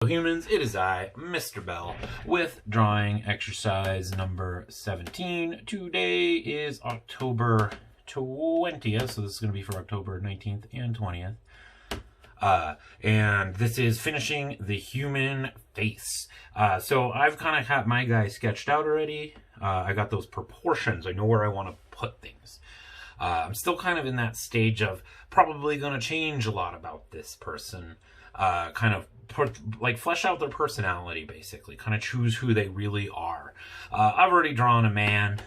Humans, it is I, Mr. Bell, with drawing exercise number 17. Today is October 20th, so this is going to be for October 19th and 20th. And this is finishing the human face. So I've kind of had my guy sketched out already. I got those proportions. I know where I want to put things. I'm still kind of in that stage of probably going to change a lot about this person. Kind of flesh out their personality, basically. Kind of choose who they really are. I've already drawn a man.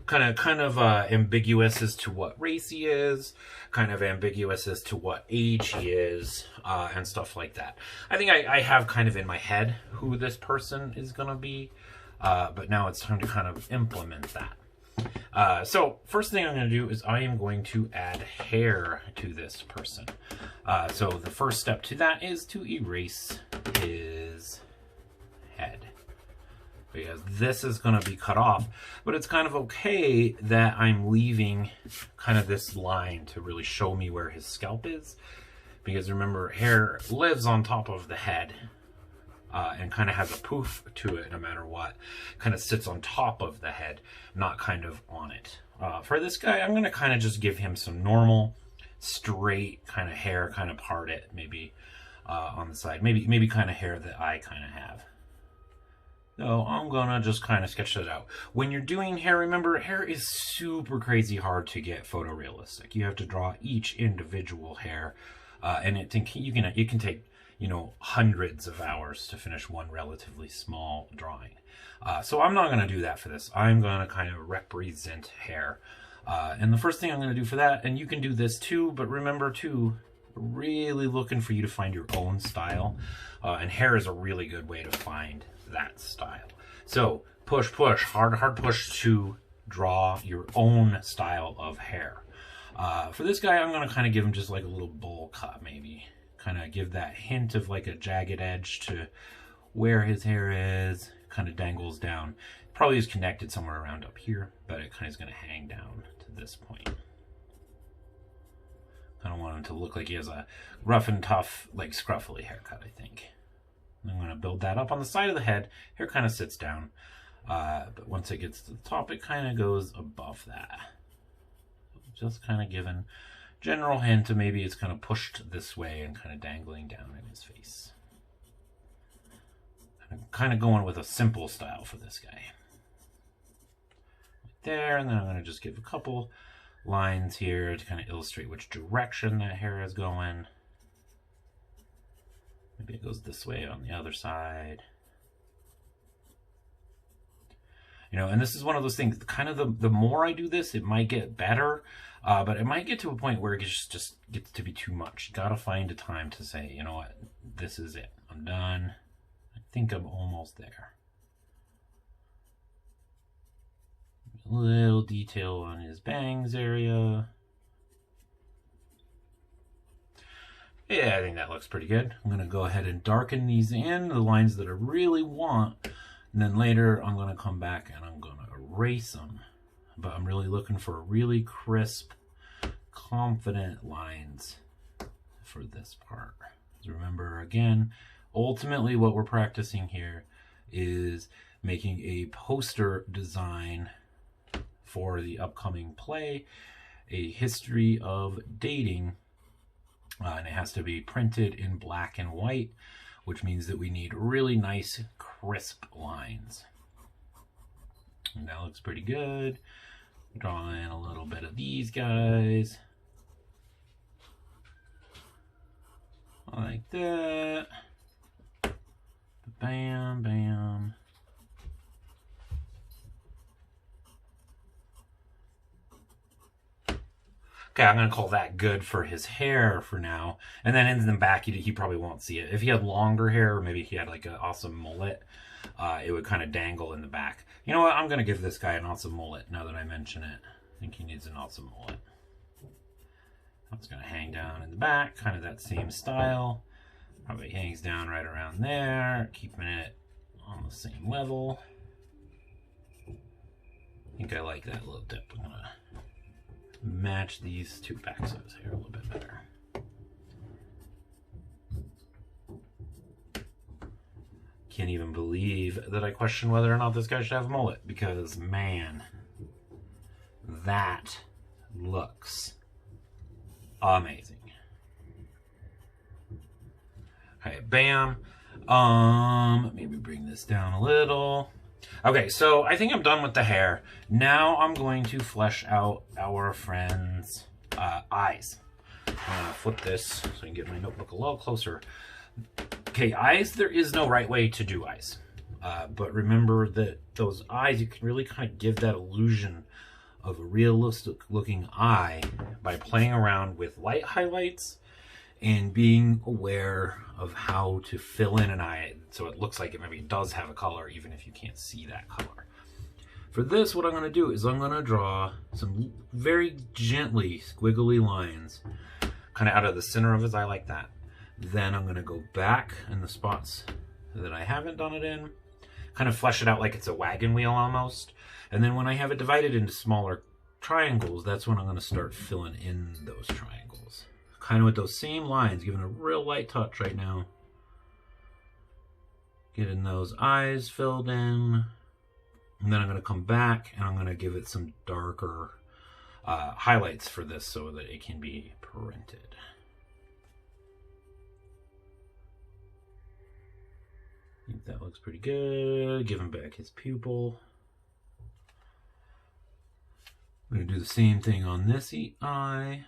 Kind of ambiguous as to what race he is, kind of ambiguous as to what age he is, and stuff like that. I think I have kind of in my head who this person is going to be, but now it's time to kind of implement that. So first thing I'm going to do is I am going to add hair to this person. So the first step to that is to erase his head, because this is going to be cut off, but it's kind of okay that I'm leaving kind of this line to really show me where his scalp is, because remember, hair lives on top of the head and kind of has a poof to it no matter what. Kind of sits on top of the head, not kind of on it. For this guy, I'm going to kind of just give him some normal, straight kind of hair, kind of part it maybe on the side. Maybe kind of hair that I kind of have. So I'm gonna just kind of sketch that out. When you're doing hair, remember, hair is super crazy hard to get photorealistic. You have to draw each individual hair, and it can take, you know, hundreds of hours to finish one relatively small drawing. So I'm not gonna do that for this. I'm gonna kind of represent hair. And the first thing I'm gonna do for that, and you can do this too, but remember too, really looking for you to find your own style. And hair is a really good way to find that style. So push, hard push to draw your own style of hair. For this guy, I'm going to kind of give him just like a little bowl cut, maybe. Kind of give that hint of like a jagged edge to where his hair is. Kind of dangles down. Probably is connected somewhere around up here, but it kind of is going to hang down to this point. I don't want him to look like he has a rough and tough, like scruffy haircut, I think. I'm going to build that up on the side of the head. Hair kind of sits down. But once it gets to the top, it kind of goes above that. Just kind of giving general hint of maybe it's kind of pushed this way and kind of dangling down in his face. I'm kind of going with a simple style for this guy. Right there, and then I'm going to just give a couple lines here to kind of illustrate which direction that hair is going. Maybe it goes this way on the other side. You know, and this is one of those things, kind of the more I do this, it might get better, but it might get to a point where it just gets to be too much. You gotta find a time to say, you know what, this is it. I'm done. I think I'm almost there. A little detail on his bangs area. Yeah, I think that looks pretty good. I'm going to go ahead and darken these in, the lines that I really want. And then later, I'm going to come back and I'm going to erase them. But I'm really looking for really crisp, confident lines for this part. Remember, again, ultimately what we're practicing here is making a poster design for the upcoming play, A History of Dating. And it has to be printed in black and white, which means that we need really nice, crisp lines. And that looks pretty good. Draw in a little bit of these guys. Like that. Bam, bam. Okay, I'm going to call that good for his hair for now. And then in the back, he probably won't see it. If he had longer hair, or maybe he had like an awesome mullet, it would kind of dangle in the back. You know what? I'm going to give this guy an awesome mullet now that I mention it. I think he needs an awesome mullet. It's going to hang down in the back, kind of that same style. Probably hangs down right around there, keeping it on the same level. I think I like that little dip. I'm going to match these two backsides here a little bit better. Can't even believe that I question whether or not this guy should have a mullet, because man, that looks amazing. Okay, bam. Maybe bring this down a little. Okay, so I think I'm done with the hair. Now I'm going to flesh out our friend's eyes. I'm gonna flip this so I can get my notebook a little closer. Okay, eyes, there is no right way to do eyes. But remember that those eyes, you can really kind of give that illusion of a realistic looking eye by playing around with light highlights and being aware of how to fill in an eye so it looks like it maybe does have a color even if you can't see that color. For this, what I'm going to do is I'm going to draw some very gently squiggly lines kind of out of the center of his eye like that. Then I'm going to go back in the spots that I haven't done it in, kind of flesh it out like it's a wagon wheel almost. And then when I have it divided into smaller triangles, that's when I'm going to start filling in those triangles. Kind of with those same lines, giving a real light touch right now. Getting those eyes filled in. And then I'm going to come back and I'm going to give it some darker highlights for this so that it can be printed. I think that looks pretty good. Give him back his pupil. I'm going to do the same thing on this eye.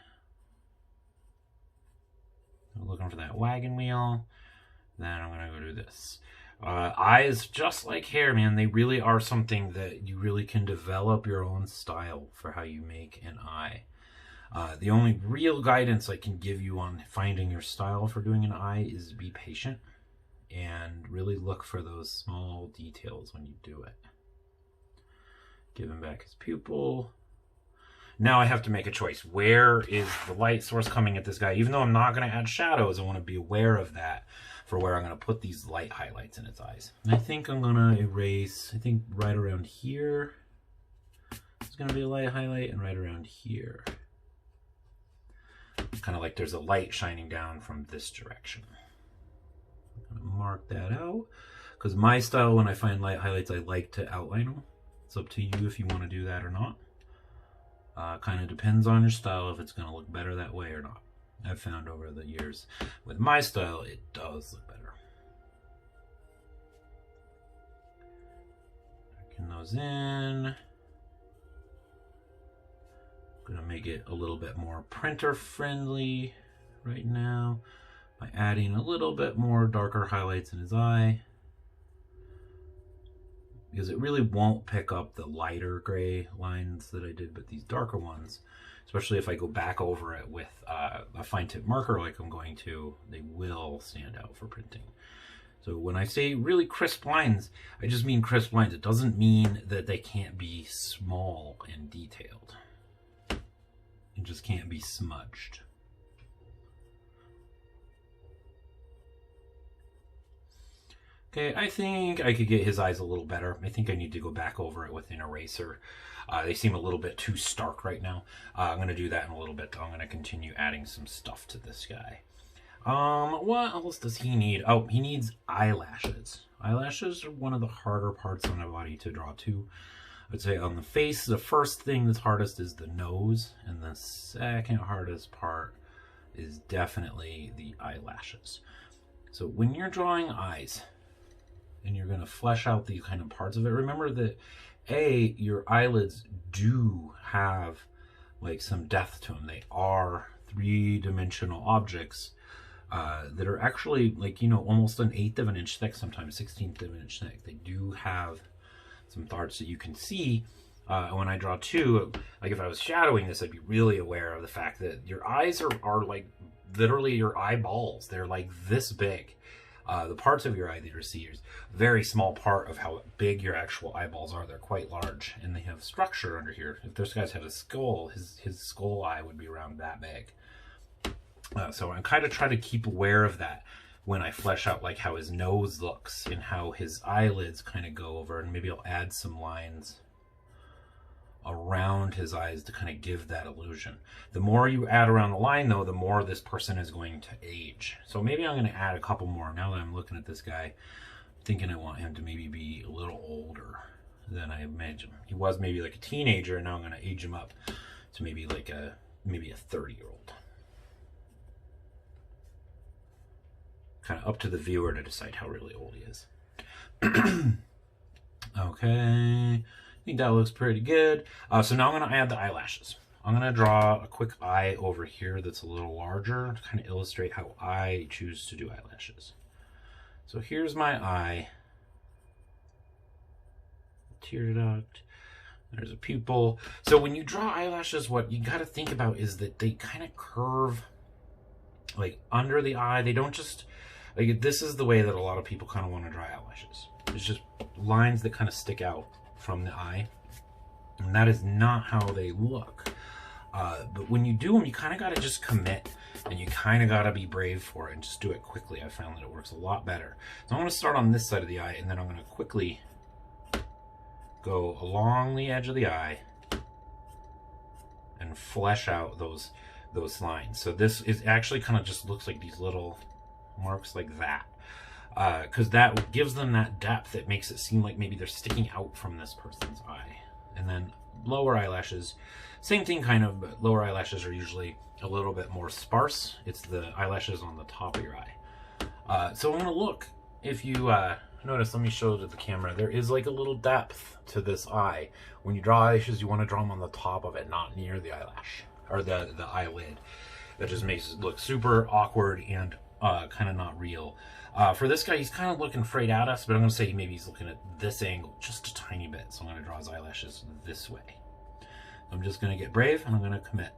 I'm looking for that wagon wheel. Then I'm going to go do this. Eyes, just like hair, man, they really are something that you really can develop your own style for how you make an eye. The only real guidance I can give you on finding your style for doing an eye is be patient and really look for those small details when you do it. Give him back his pupil. Now I have to make a choice. Where is the light source coming at this guy? Even though I'm not going to add shadows, I want to be aware of that for where I'm going to put these light highlights in its eyes. And I think I'm going to erase, I think right around here, it's going to be a light highlight, and right around here. Kind of like there's a light shining down from this direction. I'm going to mark that out, because my style, when I find light highlights, I like to outline them. It's up to you if you want to do that or not. Kind of depends on your style if it's going to look better that way or not. I've found over the years with my style, it does look better. Working those in. I'm going to make it a little bit more printer friendly right now by adding a little bit more darker highlights in his eye, because it really won't pick up the lighter gray lines that I did, but these darker ones, especially if I go back over it with a fine tip marker like I'm going to, they will stand out for printing. So when I say really crisp lines, I just mean crisp lines. It doesn't mean that they can't be small and detailed. It just can't be smudged. Okay, I think I could get his eyes a little better. I think I need to go back over it with an eraser. They seem a little bit too stark right now. I'm going to do that in a little bit. I'm going to continue adding some stuff to this guy. What else does he need? Oh, he needs eyelashes. Eyelashes are one of the harder parts on a body to draw too. I'd say on the face, the first thing that's hardest is the nose, and the second hardest part is definitely the eyelashes. So when you're drawing eyes, and you're going to flesh out these kind of parts of it, remember that your eyelids do have like some depth to them. They are three-dimensional objects that are actually like, you know, almost an 1/8 of an inch thick, sometimes 1/16 of an inch thick. They do have some parts that you can see. When I draw two, like if I was shadowing this, I'd be really aware of the fact that your eyes are like literally your eyeballs. They're like this big. The parts of your eye that you see is a very small part of how big your actual eyeballs are. They're quite large, and they have structure under here. If this guy's had a skull, his skull eye would be around that big. So I'm kind of trying to keep aware of that when I flesh out like how his nose looks and how his eyelids kind of go over, and maybe I'll add some lines around his eyes to kind of give that illusion. The more you add around the line though, the more this person is going to age. So maybe I'm going to add a couple more now that I'm looking at this guy. thinking I want him to maybe be a little older than I imagine. He was maybe like a teenager, and now I'm going to age him up to maybe like a 30-year-old. Kind of up to the viewer to decide how really old he is. Okay, I think that looks pretty good. So now I'm going to add the eyelashes. I'm going to draw a quick eye over here that's a little larger to kind of illustrate how I choose to do eyelashes. So here's my eye. Tear duct. There's a pupil. So when you draw eyelashes, what you got to think about is that they kind of curve like under the eye. They don't just, like, this is the way that a lot of people kind of want to draw eyelashes. It's just lines that kind of stick out from the eye. And that is not how they look. But when you do them, you kind of got to just commit, and you kind of got to be brave for it and just do it quickly. I found that it works a lot better. So I'm going to start on this side of the eye, and then I'm going to quickly go along the edge of the eye and flesh out those lines. So this is actually kind of just looks like these little marks like that. Because that gives them that depth. It makes it seem like maybe they're sticking out from this person's eye. And then lower eyelashes, same thing kind of, but lower eyelashes are usually a little bit more sparse. It's the eyelashes on the top of your eye. So I'm going to look. If you notice, let me show to the camera, there is like a little depth to this eye. When you draw eyelashes, you want to draw them on the top of it, not near the eyelash or the eyelid. That just makes it look super awkward and kind of not real. For this guy, he's kind of looking straight at us, but I'm going to say maybe he's looking at this angle just a tiny bit. So I'm going to draw his eyelashes this way. I'm just going to get brave, and I'm going to commit.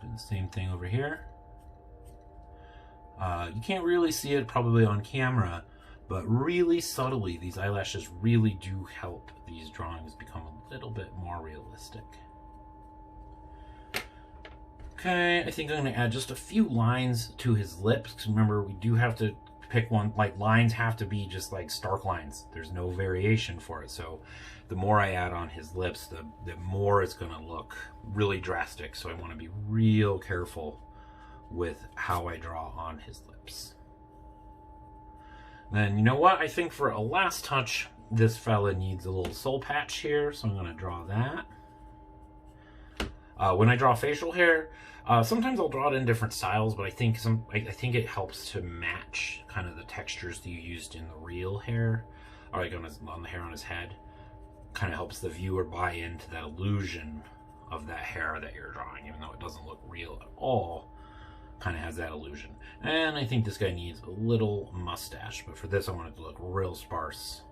Do the same thing over here. You can't really see it probably on camera, but really subtly, these eyelashes really do help these drawings become a little bit more realistic. Okay, I think I'm going to add just a few lines to his lips. 'Cause remember, we do have to pick one, like lines have to be just like stark lines. There's no variation for it. So the more I add on his lips, the more it's going to look really drastic. So I want to be real careful with how I draw on his lips. Then, you know what? I think for a last touch, this fella needs a little soul patch here. So I'm going to draw that. When I draw facial hair, sometimes I'll draw it in different styles, but I think it helps to match kind of the textures that you used in the real hair, or like on the hair on his head. Kind of helps the viewer buy into that illusion of that hair that you're drawing, even though it doesn't look real at all. Kind of has that illusion. And I think this guy needs a little mustache, but for this I want it to look real sparse.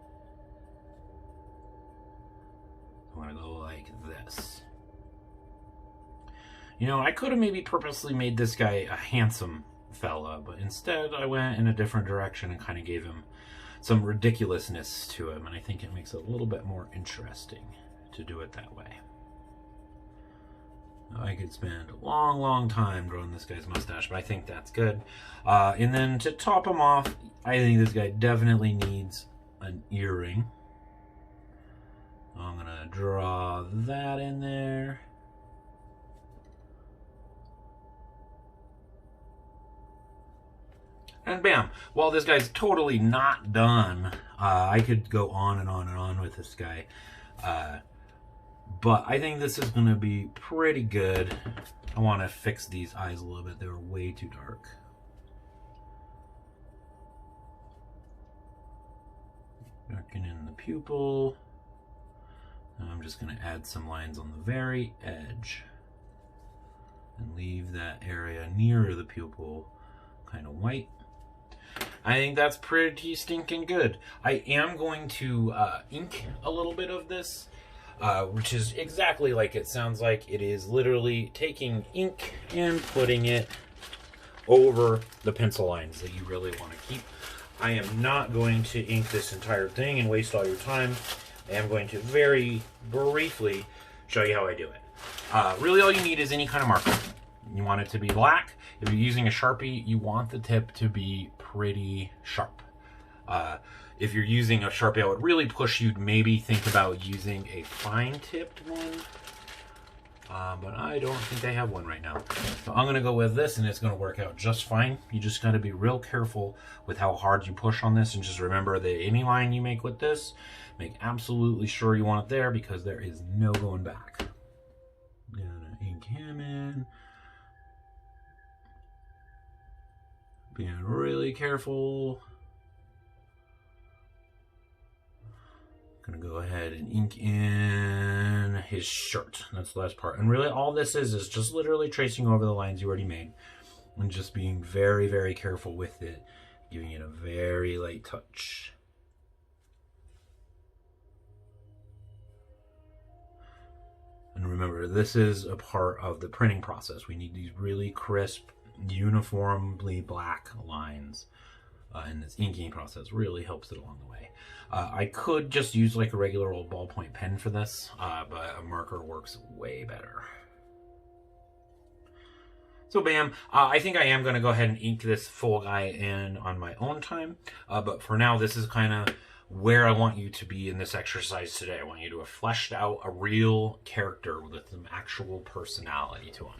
I want to go like this. You know, I could have maybe purposely made this guy a handsome fella, but instead I went in a different direction and kind of gave him some ridiculousness to him, and I think it makes it a little bit more interesting to do it that way. I could spend a long, long time drawing this guy's mustache, but I think that's good. And then to top him off, I think this guy definitely needs an earring. I'm gonna draw that in there. And bam, while this guy's totally not done, I could go on and on and on with this guy. But I think this is going to be pretty good. I want to fix these eyes a little bit. They were way too dark. Darken in the pupil. And I'm just going to add some lines on the very edge. And leave that area near the pupil kind of white. I think that's pretty stinking good. I am going to ink a little bit of this, which is exactly like it sounds like. It is literally taking ink and putting it over the pencil lines that you really want to keep. I am not going to ink this entire thing and waste all your time. I am going to very briefly show you how I do it. Really all you need is any kind of marker. You want it to be black. If you're using a Sharpie, you want the tip to be pretty sharp. If you're using a Sharpie, I would really push you to maybe think about using a fine-tipped one. but I don't think they have one right now. So I'm going to go with this, and it's going to work out just fine. You just got to be real careful with how hard you push on this, and just remember that any line you make with this, make absolutely sure you want it there, because there is no going back. Gonna ink him in. Being really careful. Gonna go ahead and ink in his shirt. That's the last part. And really all this is just literally tracing over the lines you already made and just being very, very careful with it, giving it a very light touch. And remember, this is a part of the printing process. We need these really crisp, uniformly black lines. And this inking process really helps it along the way. I could just use like a regular old ballpoint pen for this, but a marker works way better. So bam, I think I am going to go ahead and ink this full guy in on my own time. But for now, this is kind of where I want you to be in this exercise today. I want you to have fleshed out a real character with some actual personality to him.